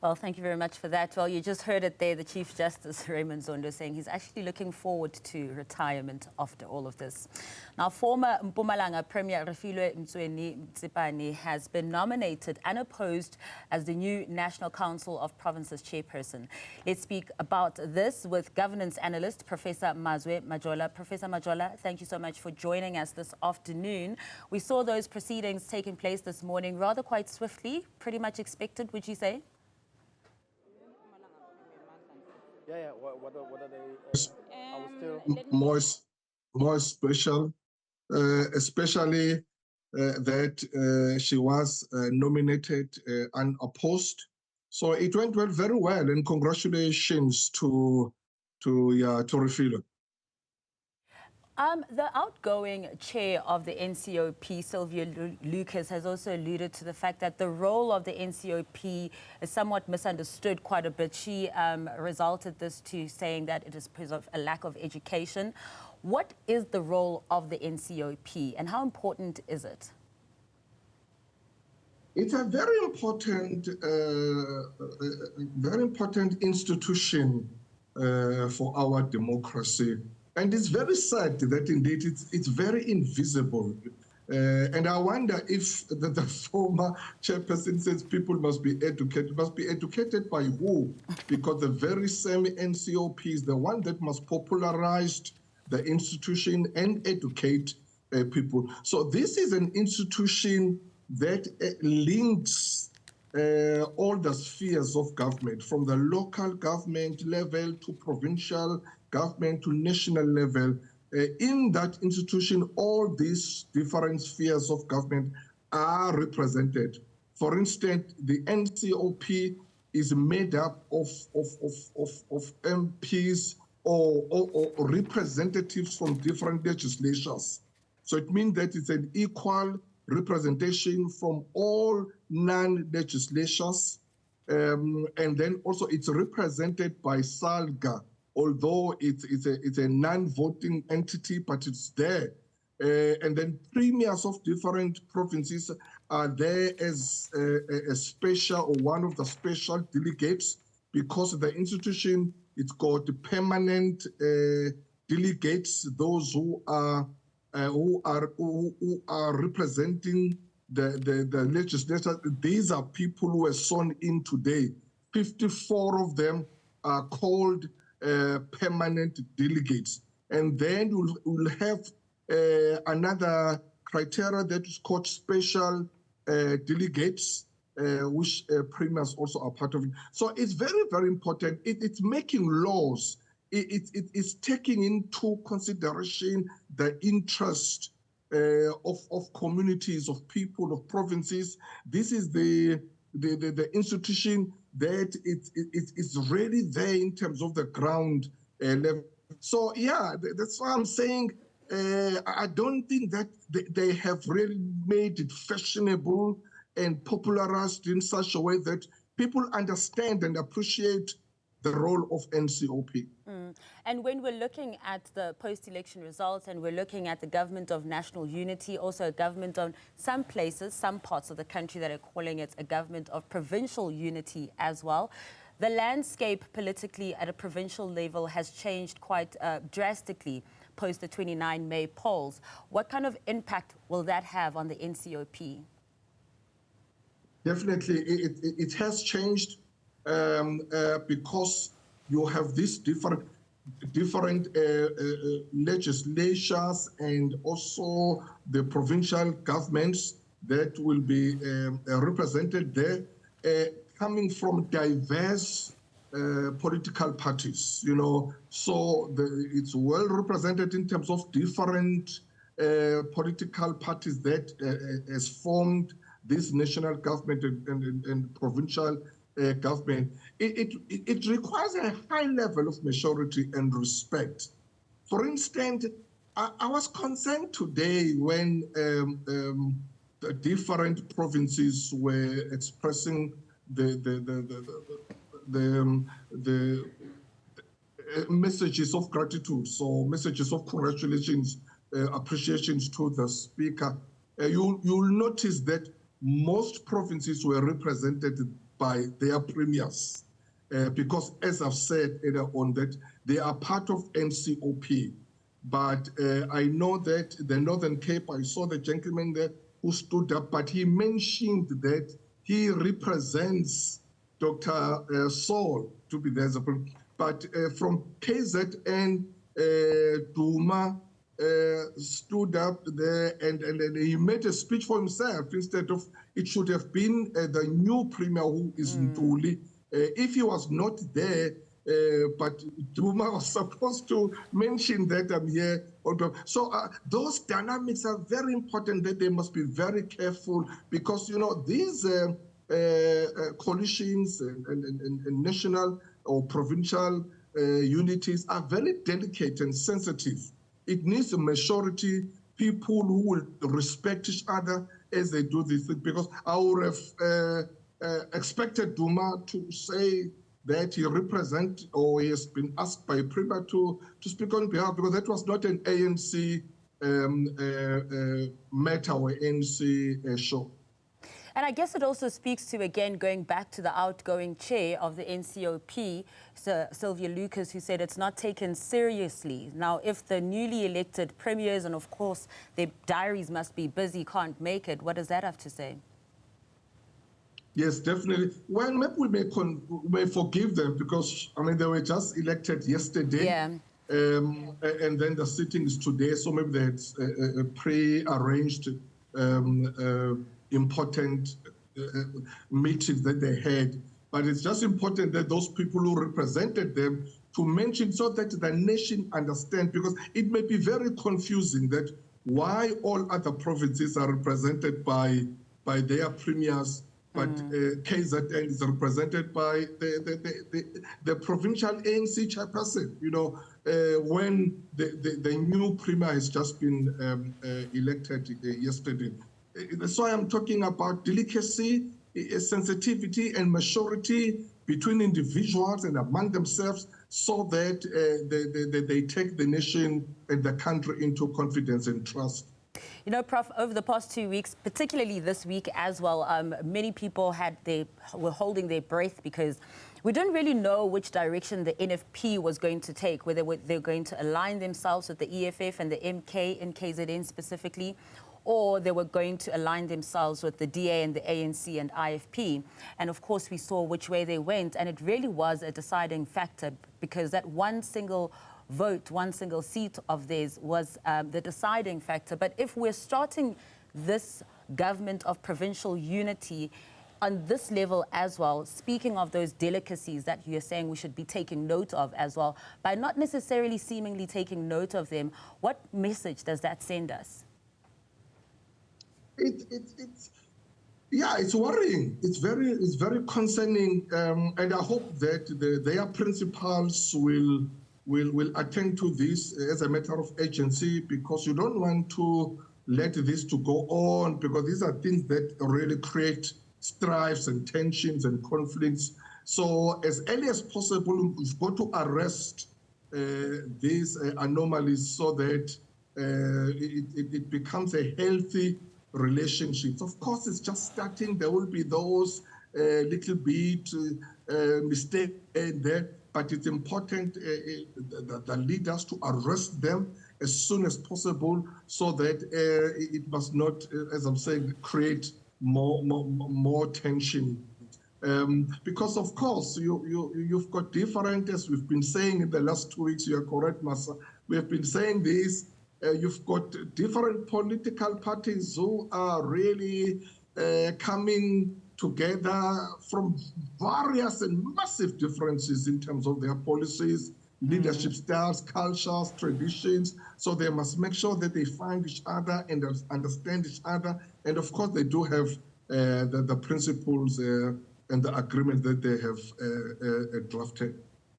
Well, thank you very much for that. Well, you just heard it there, the Chief Justice, Raymond Zondo, saying he's actually looking forward to retirement after all of this. Now, former Mpumalanga Premier Refilwe Mtsweni-Tsipane has been nominated and opposed as the new National Council of Provinces chairperson. Let's speak about this with governance analyst Professor Mazwe Majola. Professor Majola, thank you so much for joining us this afternoon. We saw those proceedings taking place this morning rather quite swiftly, pretty much expected, would you say? Yeah. What are they? More special, especially that she was nominated unopposed. So it went very well, and congratulations to Refilwe. The outgoing chair of the NCOP, Sylvia Lucas, has also alluded to the fact that the role of the NCOP is somewhat misunderstood quite a bit. She resulted this to saying that it is because of a lack of education. What is the role of the NCOP and how important is it? It's a very important institution for our democracy. And it's very sad that indeed it's very invisible. And I wonder if the former chairperson says people must be educated by who? Because the very same NCOP is the one that must popularize the institution and educate people. So this is an institution that links all the spheres of government, from the local government level to provincial government to national level. In that institution, all these different spheres of government are represented. For instance, the NCOP is made up of MPs or representatives from different legislatures. So it means that it's an equal representation from all non-legislatures. And then also it's represented by SALGA, although it's a non-voting entity, but it's there. And then premiers of different provinces are there as a special or one of the special delegates, because the institution, it's got permanent delegates, those who are representing the legislature. These are people who are sworn in today. 54 of them are called permanent delegates. And then we'll have another criteria that is called special delegates, which premiers also are part of it. So it's very, very important. It's making laws. It's taking into consideration the interest of communities, of people, of provinces. This is the institution that it's really there in terms of the ground level. So yeah, that's why I'm saying I don't think that they have really made it fashionable and popularized in such a way that people understand and appreciate the role of NCOP. And when we're looking at the post-election results and we're looking at the government of national unity, also a government of some places, some parts of the country that are calling it a government of provincial unity as well, the landscape politically at a provincial level has changed quite drastically post the 29 May polls. What kind of impact will that have on the NCOP? Definitely, it has changed because you have these different legislatures and also the provincial governments that will be represented there, coming from diverse political parties, you know. So it's well represented in terms of different political parties that has formed this national government and provincial government. It requires a high level of maturity and respect. For instance, I was concerned today when the different provinces were expressing the messages of gratitude, so messages of congratulations, appreciations to the speaker. You'll notice that most provinces were represented by their premiers. Because as I've said earlier on, that they are part of NCOP. But I know that the Northern Cape, I saw the gentleman there who stood up, but he mentioned that he represents Dr. Saul to be there. But from KZN, Duma stood up there and he made a speech for himself instead of, it should have been the new premier who is Ntuli. If he was not there, but Duma was supposed to mention that I'm here. So those dynamics are very important, that they must be very careful, because, you know, these coalitions and national or provincial unities are very delicate and sensitive. It needs a majority, people who will respect each other as they do this thing, because I would have expected Duma to say that he represents, or he has been asked by Premier to speak on behalf, because that was not an ANC matter or ANC show. And I guess it also speaks to, again, going back to the outgoing chair of the NCOP, Sir Sylvia Lucas, who said it's not taken seriously. Now, if the newly elected premiers, and of course their diaries must be busy, can't make it, what does that have to say? Yes, definitely. Well, maybe we may forgive them, because, I mean, they were just elected yesterday. Yeah. And then the sitting is today, so maybe they had pre-arranged important meetings that they had. But it's just important that those people who represented them to mention, so that the nation understands, because it may be very confusing that why all other provinces are represented by their premiers, but KZN is represented by the provincial ANC chairperson, you know, when the new premier has just been elected yesterday. So I'm talking about delicacy, sensitivity, and maturity between individuals and among themselves, so that they take the nation and the country into confidence and trust. You know, Prof, over the past 2 weeks, particularly this week as well, many people were holding their breath, because we didn't really know which direction the NFP was going to take, whether they're going to align themselves with the EFF and the MK in KZN specifically, or they were going to align themselves with the DA and the ANC and IFP. And of course, we saw which way they went, and it really was a deciding factor, because that one single vote, one single seat of theirs was the deciding factor. But if we're starting this government of provincial unity on this level as well, speaking of those delicacies that you're saying we should be taking note of as well, by not necessarily seemingly taking note of them, what message does that send us? It's worrying. It's very concerning, and I hope that their principals will attend to this as a matter of urgency, because you don't want to let this to go on, because these are things that really create strifes and tensions and conflicts. So as early as possible, we've got to arrest these anomalies, so that it becomes a healthy relationships. Of course, it's just starting. There will be those little bit mistakes there, but it's important the leaders to arrest them as soon as possible, so that it must not, as I'm saying, create more tension. Because of course you've got different, as we've been saying in the last 2 weeks. You are correct, Masa. We have been saying this. You've got different political parties who are really coming together from various and massive differences in terms of their policies, leadership styles, cultures, traditions. So they must make sure that they find each other and understand each other. And of course, they do have the principles and the agreement that they have drafted.